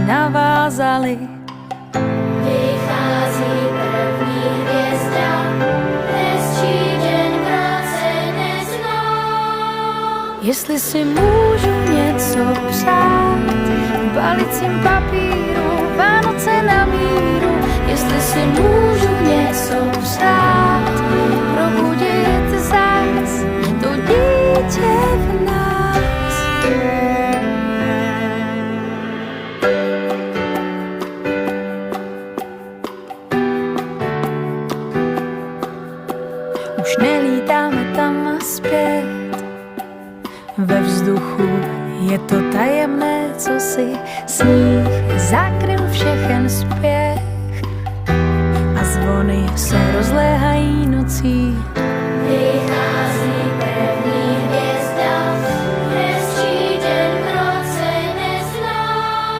navázali. Vychází první hvězda, hezčí den v roce neznám. Jestli si můžu něco přát, v balicím papíru, Vánoce na míru. Jestli si můžu něco přát, probudit zás to dítě v nás. Už nelítáme tam a zpět, ve vzduchu je to tajemné, co si sníh zakryl všechen spěch a zvony se rozléhají nocí. Vychází